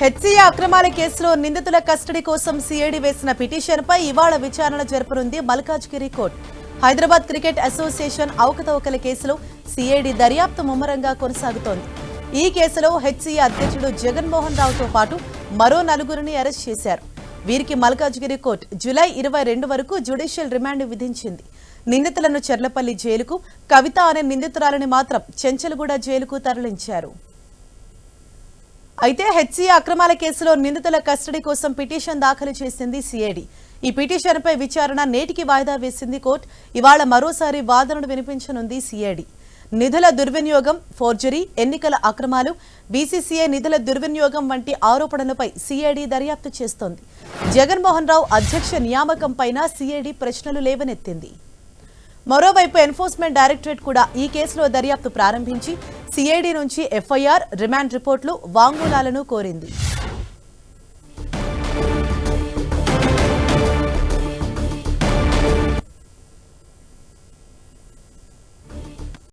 HCA అక్రమాల కేసులో నిందితుల కస్టడీ కోసం సిఐడి వేసిన పిటిషన్పై ఇవాళ విచారణ జరపనుంది Malkajgiri court. Hyderabad cricket association అవకతవకల కేసులో సిఐడి దర్యాప్తు ముమ్మరంగా కొనసాగుతోంది. ఈ కేసులో హెచ్సీఏ అధ్యక్షుడు జగన్మోహన్ రావుతో పాటు మరో 4గురిని అరెస్ట్ చేశారు. వీరికి మల్కాజ్గిరి కోర్టు జూలై 22 వరకు జ్యుడిషియల్ రిమాండ్ విధించింది. నిందితులను చెర్లపల్లి జైలుకు, కవిత అనే నిందితురాలని మాత్రం చెంచల్గూడ జైలుకు తరలించారు. అయితే హెచ్సీఏ అక్రమాల కేసులో నిందితుల కస్టడీ కోసం పిటిషన్ దాఖలు చేసింది సిఐడి. ఈ పిటిషన్పై విచారణ నేటికి వాయిదా వేసింది కోర్టు. ఇవాళ మరోసారి వాదనలు వినిపించనుంది సిఐడి. నిధుల దుర్వినియోగం, ఫోర్జరీ, ఎన్నికల అక్రమాలు, బీసీసీఐ నిధుల దుర్వినియోగం వంటి ఆరోపణలపై సిఐడి దర్యాప్తు చేస్తోంది. జగన్మోహన్ రావు అధ్యక్ష నియామకంపైన సిఐడి ప్రశ్నలు లేవనెత్తింది. మరోవైపు ఎన్ఫోర్స్మెంట్ డైరెక్టరేట్ కూడా ఈ కేసులో దర్యాప్తు ప్రారంభించి సిఐడి నుంచి ఎఫ్ఐఆర్, రిమాండ్ రిపోర్టులు, వాంగ్మూలాలను కోరింది.